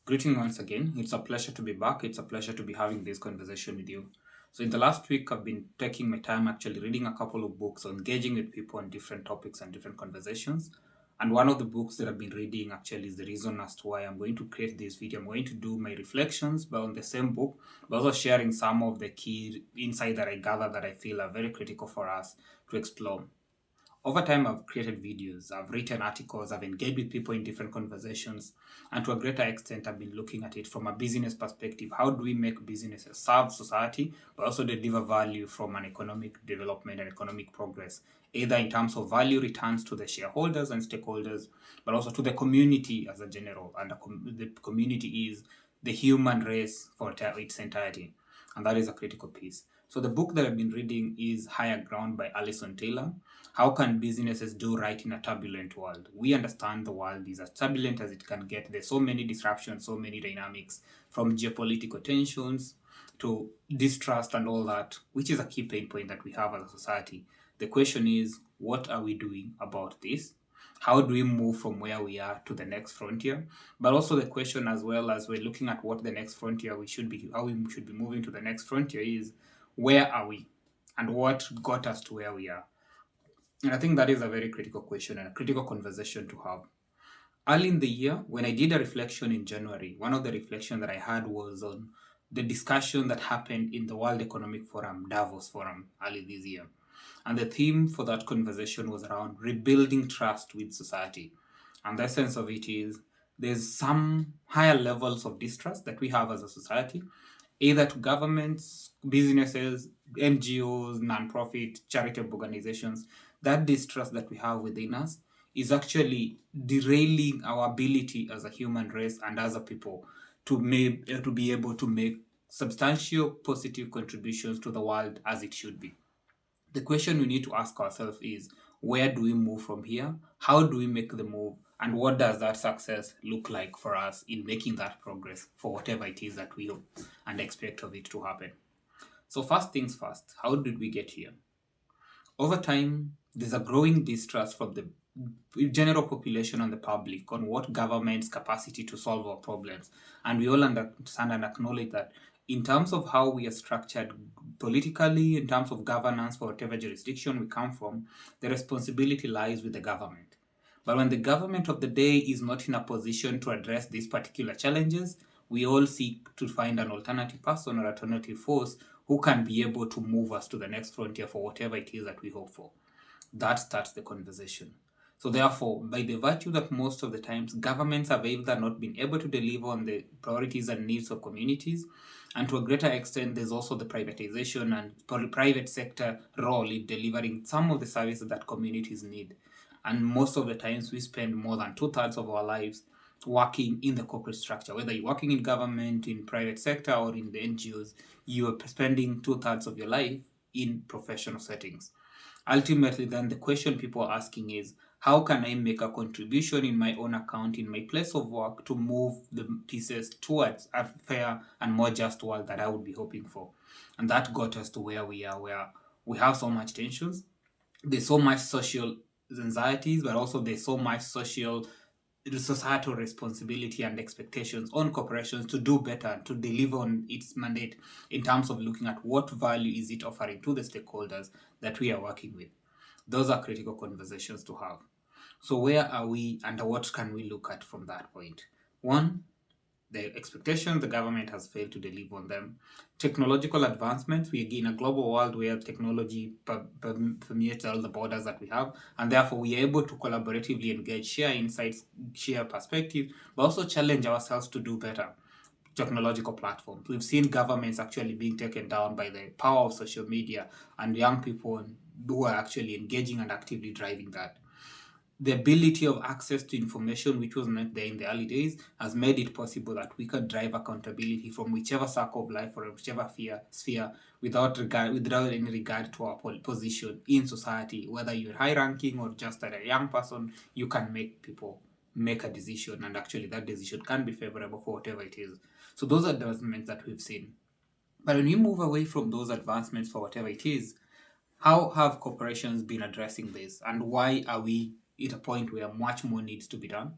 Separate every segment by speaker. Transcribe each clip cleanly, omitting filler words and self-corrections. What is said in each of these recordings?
Speaker 1: Greeting once again. It's a pleasure to be back. It's a pleasure to be having this conversation with you. So, in the last week, I've been taking my time actually reading a couple of books, engaging with people on different topics and different conversations. And one of the books that I've been reading actually is the reason as to why I'm going to create this video. I'm going to do my reflections but on the same book, but also sharing some of the key insight that I gather that I feel are very critical for us to explore. Over time, I've created videos, I've written articles, I've engaged with people in different conversations, and to a greater extent, I've been looking at it from a business perspective. How do we make businesses serve society, but also deliver value from an economic development and economic progress, either in terms of value returns to the shareholders and stakeholders, but also to the community as a general. And the community is the human race for its entirety, and that is a critical piece. So the book that I've been reading is Higher Ground by Alison Taylor. How can businesses do right in a turbulent world? We understand the world is as turbulent as it can get. There's so many disruptions, so many dynamics, from geopolitical tensions to distrust and all that, which is a key pain point that we have as a society. The question is, what are we doing about this? How do we move from where we are to the next frontier? But also the question, as well as we're looking at what the next frontier we should be, how we should be moving to the next frontier, is where are we and what got us to where we are? And I think that is a very critical question and a critical conversation to have. Early in the year, when I did a reflection in January, one of the reflections that I had was on the discussion that happened in the World Economic Forum, Davos Forum, early this year. And the theme for that conversation was around rebuilding trust with society. And the essence of it is there's some higher levels of distrust that we have as a society, either to governments, businesses, NGOs, non-profit, charitable organizations. That distrust that we have within us is actually derailing our ability as a human race and as a people to be able to make substantial positive contributions to the world as it should be. The question we need to ask ourselves is, where do we move from here? How do we make the move? And what does that success look like for us in making that progress for whatever it is that we hope and expect of it to happen? So, first things first, how did we get here? Over time, there's a growing distrust from the general population and the public on what government's capacity to solve our problems. And we all understand and acknowledge that in terms of how we are structured politically, in terms of governance for whatever jurisdiction we come from, the responsibility lies with the government. But when the government of the day is not in a position to address these particular challenges, we all seek to find an alternative person or alternative force who can be able to move us to the next frontier for whatever it is that we hope for. That starts the conversation. So therefore, by the virtue that most of the times governments have either not been able to deliver on the priorities and needs of communities, and to a greater extent, there's also the privatization and private sector role in delivering some of the services that communities need. And most of the times, we spend more than two-thirds of our lives working in the corporate structure. Whether you're working in government, in private sector, or in the NGOs, you are spending two-thirds of your life in professional settings. Ultimately, then the question people are asking is, how can I make a contribution in my own account, in my place of work, to move the pieces towards a fair and more just world that I would be hoping for? And that got us to where we are, where we have so much tensions. There's so much social anxieties, but also there's so much societal responsibility and expectations on corporations to do better, to deliver on its mandate in terms of looking at what value is it offering to the stakeholders that we are working with. Those are critical conversations to have. So where are we and what can we look at from that point? One, the expectations, the government has failed to deliver on them. Technological advancements, we are in a global world where technology permeates all the borders that we have, and therefore we are able to collaboratively engage, share insights, share perspectives, but also challenge ourselves to do better. Technological platforms, we've seen governments actually being taken down by the power of social media and young people who are actually engaging and actively driving that. The ability of access to information, which was not there in the early days, has made it possible that we can drive accountability from whichever circle of life or whichever sphere without any regard to our position in society. Whether you're high ranking or just a young person, you can make people make a decision, and actually that decision can be favorable for whatever it is. So those are advancements that we've seen. But when you move away from those advancements for whatever it is, how have corporations been addressing this, and why are we at a point where much more needs to be done?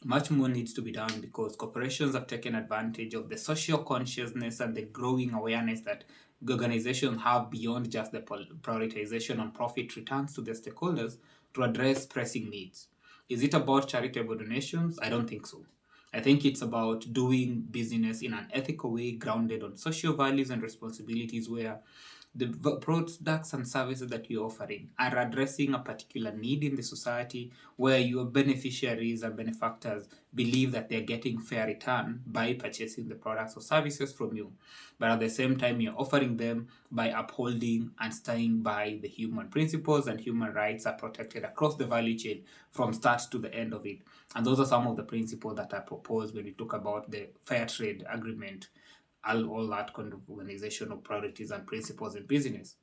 Speaker 1: Much more needs to be done because corporations have taken advantage of the social consciousness and the growing awareness that organizations have beyond just the prioritization on profit returns to their stakeholders to address pressing needs. Is it about charitable donations? I don't think so. I think it's about doing business in an ethical way grounded on social values and responsibilities where the products and services that you're offering are addressing a particular need in the society where your beneficiaries and benefactors believe that they're getting fair return by purchasing the products or services from you. But at the same time, you're offering them by upholding and staying by the human principles, and human rights are protected across the value chain from start to the end of it. And those are some of the principles that are proposed when we talk about the fair trade agreement, all that kind of organizational priorities and principles in business.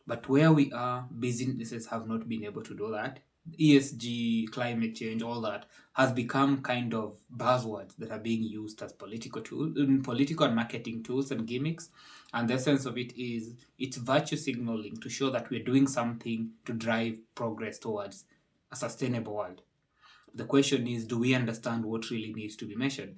Speaker 1: But where we are, businesses have not been able to do that. ESG, climate change, all that has become kind of buzzwords that are being used as political tools, political and marketing tools and gimmicks. And the essence of it is it's virtue signaling to show that we're doing something to drive progress towards a sustainable world. The question is, do we understand what really needs to be measured?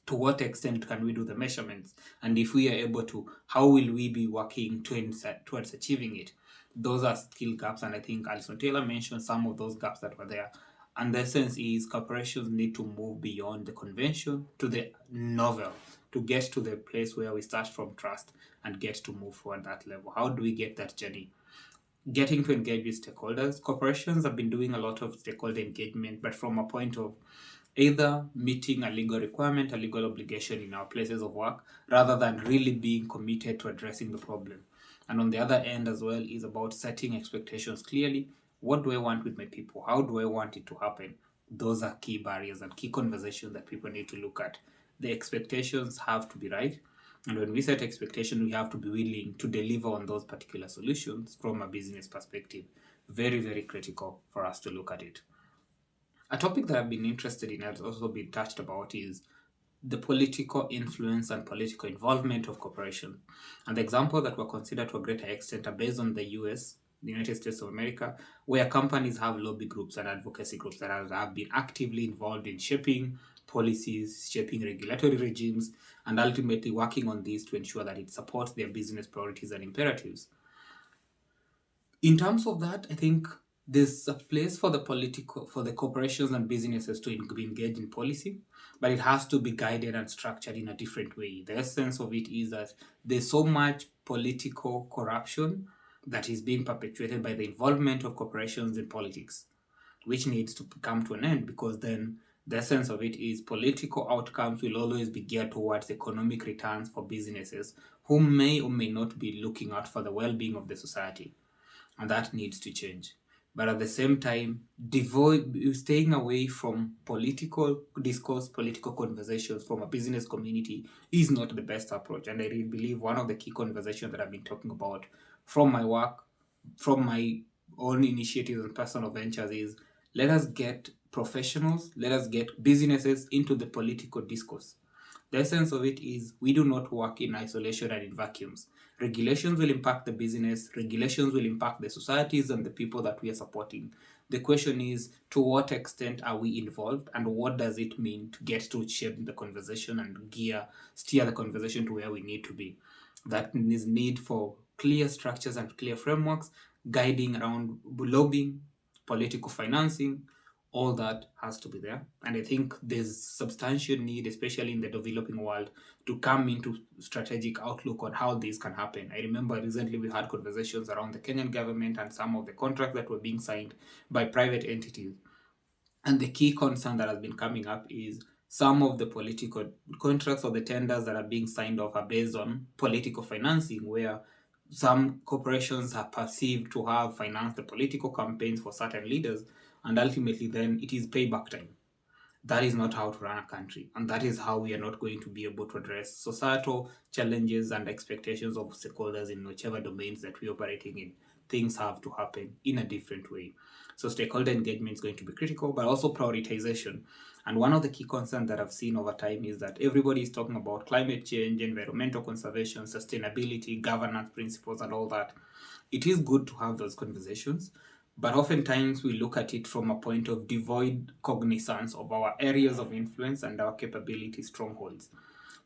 Speaker 1: To what extent can we do the measurements? And if we are able to, how will we be working towards achieving it? Those are skill gaps, and I think Alison Taylor mentioned some of those gaps that were there. And the essence is corporations need to move beyond the convention to the novel to get to the place where we start from trust and get to move forward that level. How do we get that journey? Getting to engage with stakeholders. Corporations have been doing a lot of stakeholder engagement, but from a point of either meeting a legal requirement, a legal obligation in our places of work, rather than really being committed to addressing the problem. And on the other end as well is about setting expectations clearly. What do I want with my people? How do I want it to happen? Those are key barriers and key conversations that people need to look at. The expectations have to be right. And when we set expectation, we have to be willing to deliver on those particular solutions from a business perspective. Very, very critical for us to look at it. A topic that I've been interested in, has also been touched about, is the political influence and political involvement of corporations. And the example that were considered to a greater extent are based on the US, the United States of America, where companies have lobby groups and advocacy groups that have been actively involved in shaping policies, shaping regulatory regimes, and ultimately working on these to ensure that it supports their business priorities and imperatives. In terms of that, I think there's a place for the corporations and businesses to be engaged in policy, but it has to be guided and structured in a different way. The essence of it is that there's so much political corruption that is being perpetuated by the involvement of corporations in politics, which needs to come to an end, because then the essence of it is political outcomes will always be geared towards economic returns for businesses who may or may not be looking out for the well-being of the society, and that needs to change. But at the same time, staying away from political discourse, political conversations from a business community is not the best approach. And I really believe one of the key conversations that I've been talking about from my work, from my own initiatives and personal ventures is, let us get professionals, let us get businesses into the political discourse. The essence of it is we do not work in isolation and in vacuums. Regulations will impact the business, regulations will impact the societies and the people that we are supporting. The question is, to what extent are we involved, and what does it mean to get to shape the conversation and steer the conversation to where we need to be? That is need for clear structures and clear frameworks, guiding around lobbying, political financing, all that has to be there. And I think there's substantial need, especially in the developing world, to come into strategic outlook on how this can happen. I remember recently we had conversations around the Kenyan government and some of the contracts that were being signed by private entities. And the key concern that has been coming up is some of the political contracts or the tenders that are being signed off are based on political financing, where some corporations are perceived to have financed the political campaigns for certain leaders, and ultimately then it is payback time. That is not how to run a country, and that is how we are not going to be able to address societal challenges and expectations of stakeholders in whichever domains that we're operating in. Things have to happen in a different way. So stakeholder engagement is going to be critical, but also prioritization. And one of the key concerns that I've seen over time is that everybody is talking about climate change, environmental conservation, sustainability, governance principles, and all that. It is good to have those conversations, But oftentimes we look at it from a point of devoid cognizance of our areas of influence and our capability strongholds.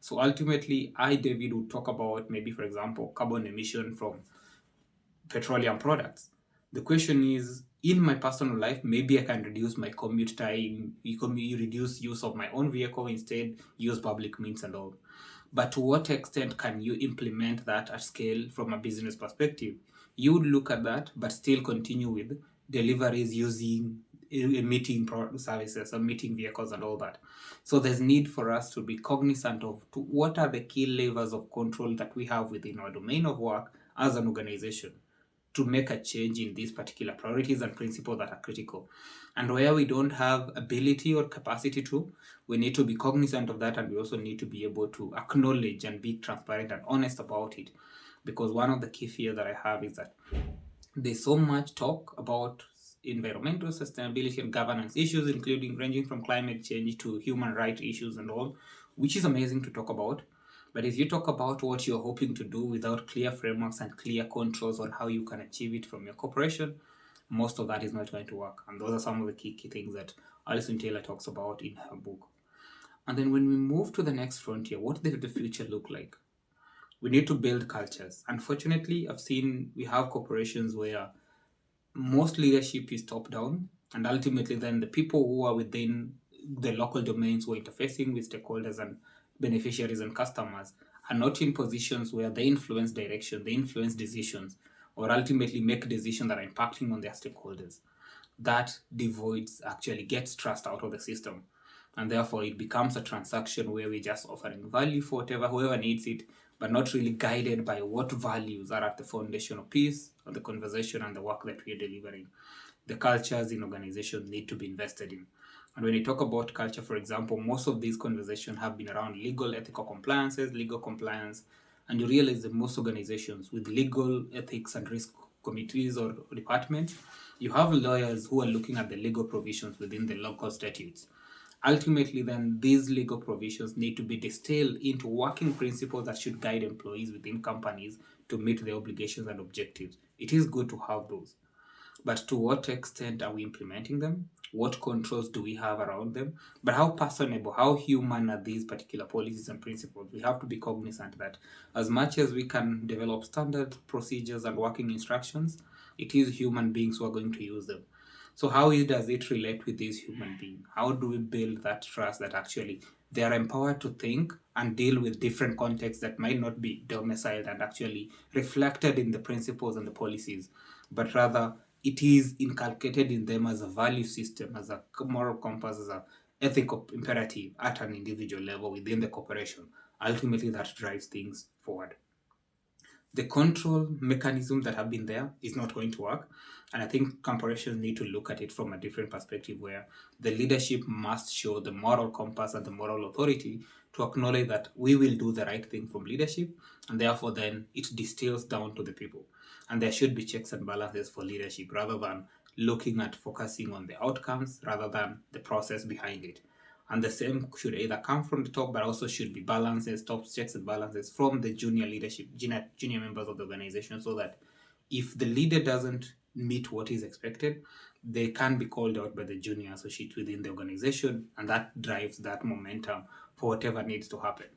Speaker 1: So ultimately, David, would talk about maybe, for example, carbon emission from petroleum products. The question is, in my personal life, maybe I can reduce my commute time, reduce use of my own vehicle, instead use public means and all. But to what extent can you implement that at scale from a business perspective? You would look at that, but still continue with deliveries using emitting services or meeting vehicles and all that. So there's need for us to be cognizant of what are the key levers of control that we have within our domain of work as an organization to make a change in these particular priorities and principles that are critical. And where we don't have ability or capacity to, we need to be cognizant of that, and we also need to be able to acknowledge and be transparent and honest about it. Because one of the key fears that I have is that there's so much talk about environmental sustainability and governance issues, including ranging from climate change to human rights issues and all, which is amazing to talk about. But if you talk about what you're hoping to do without clear frameworks and clear controls on how you can achieve it from your corporation, most of that is not going to work. And those are some of the key things that Alison Taylor talks about in her book. And then when we move to the next frontier, what does the future look like? We need to build cultures. Unfortunately, I've seen we have corporations where most leadership is top down, and ultimately then the people who are within the local domains who are interfacing with stakeholders and beneficiaries and customers are not in positions where they influence direction, they influence decisions, or ultimately make decisions that are impacting on their stakeholders. That devoids actually gets trust out of the system, and therefore it becomes a transaction where we're just offering value for whoever needs it, but not really guided by what values are at the foundation of peace, or the conversation and the work that we're delivering. The cultures in organizations need to be invested in. And when you talk about culture, for example, most of these conversations have been around legal ethical compliances, legal compliance, and you realize that most organizations with legal ethics and risk committees or departments, you have lawyers who are looking at the legal provisions within the local statutes. Ultimately, then, these legal provisions need to be distilled into working principles that should guide employees within companies to meet their obligations and objectives. It is good to have those. But to what extent are we implementing them? What controls do we have around them? But how personable, how human are these particular policies and principles? We have to be cognizant that as much as we can develop standard procedures and working instructions, it is human beings who are going to use them. So how does it relate with these human beings? How do we build that trust that actually they are empowered to think and deal with different contexts that might not be domiciled and actually reflected in the principles and the policies, but rather it is inculcated in them as a value system, as a moral compass, as an ethical imperative at an individual level within the corporation. Ultimately, that drives things forward. The control mechanism that have been there is not going to work. And I think corporations need to look at it from a different perspective where the leadership must show the moral compass and the moral authority to acknowledge that we will do the right thing from leadership, and therefore then it distills down to the people. And there should be checks and balances for leadership rather than looking at focusing on the outcomes rather than the process behind it. And the same should either come from the top, but also should be balances, top checks and balances from the junior leadership, junior members of the organization, so that if the leader doesn't meet what is expected, they can be called out by the junior associate within the organization, and that drives that momentum for whatever needs to happen.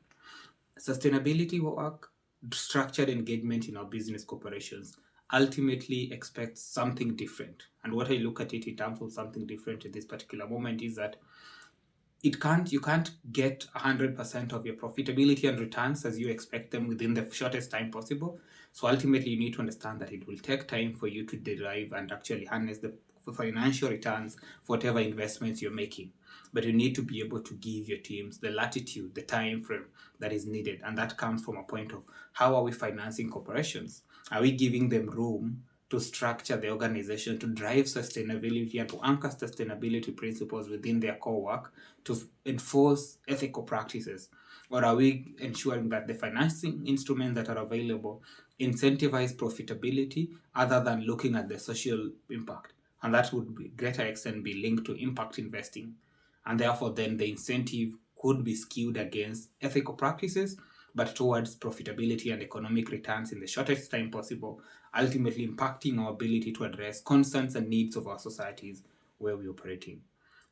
Speaker 1: Sustainability work, structured engagement in our business corporations ultimately expects something different. And what I look at it in terms of something different at this particular moment is that you can't get 100% of your profitability and returns as you expect them within the shortest time possible. So ultimately, you need to understand that it will take time for you to derive and actually harness the financial returns for whatever investments you're making. But you need to be able to give your teams the latitude, the time frame that is needed. And that comes from a point of how are we financing corporations? Are we giving them room to structure the organization to drive sustainability and to anchor sustainability principles within their core work to enforce ethical practices? Or are we ensuring that the financing instruments that are available incentivize profitability other than looking at the social impact? And that would be greater extent be linked to impact investing. And therefore then the incentive could be skewed against ethical practices but towards profitability and economic returns in the shortest time possible, ultimately impacting our ability to address concerns and needs of our societies where we operate in.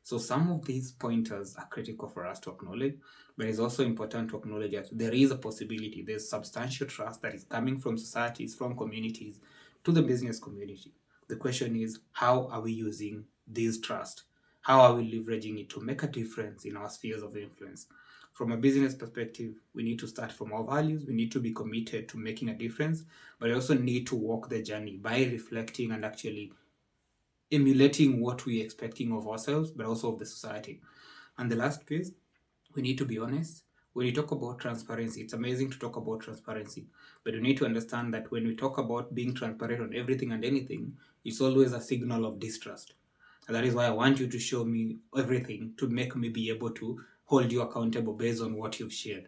Speaker 1: So some of these pointers are critical for us to acknowledge, but it's also important to acknowledge that there is a possibility, there's substantial trust that is coming from societies, from communities, to the business community. The question is, how are we using this trust? How are we leveraging it to make a difference in our spheres of influence? From a business perspective, we need to start from our values. We need to be committed to making a difference, but we also need to walk the journey by reflecting and actually emulating what we're expecting of ourselves, but also of the society. And the last piece, we need to be honest. When you talk about transparency, it's amazing to talk about transparency, but you need to understand that when we talk about being transparent on everything and anything, it's always a signal of distrust. And that is why I want you to show me everything to make me be able to hold you accountable based on what you've shared.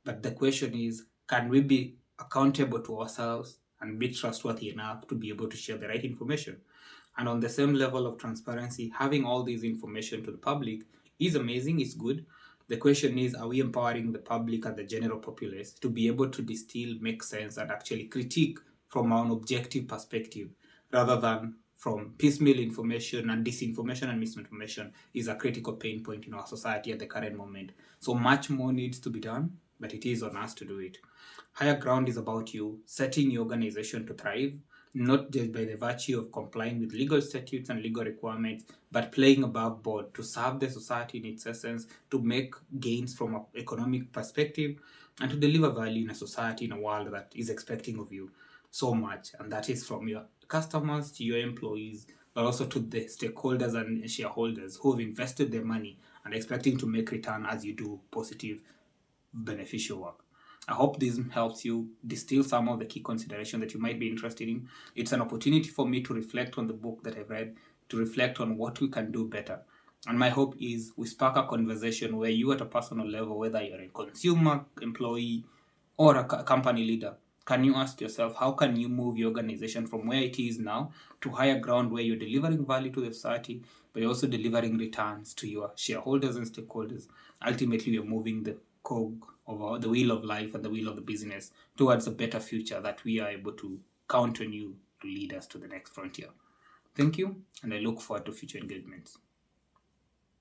Speaker 1: But the question is, can we be accountable to ourselves and be trustworthy enough to be able to share the right information? And on the same level of transparency, having all this information to the public is amazing, it's good. The question is, are we empowering the public and the general populace to be able to distill, make sense, and actually critique from an objective perspective rather than from piecemeal information, and disinformation and misinformation is a critical pain point in our society at the current moment. So much more needs to be done, but it is on us to do it. Higher ground is about you setting your organization to thrive, not just by the virtue of complying with legal statutes and legal requirements, but playing above board to serve the society in its essence, to make gains from an economic perspective, and to deliver value in a society, in a world that is expecting of you so much. And that is from your customers to your employees, but also to the stakeholders and shareholders who have invested their money and expecting to make return as you do positive, beneficial work. I hope this helps you distill some of the key considerations that you might be interested in. It's an opportunity for me to reflect on the book that I've read, to reflect on what we can do better. And my hope is we spark a conversation where you, at a personal level, whether you're a consumer, employee, or a company leader, can you ask yourself, how can you move your organization from where it is now to higher ground where you're delivering value to the society, but you're also delivering returns to your shareholders and stakeholders? Ultimately, you're moving the cog of the wheel of life and the wheel of the business towards a better future that we are able to count on you to lead us to the next frontier. Thank you, and I look forward to future engagements.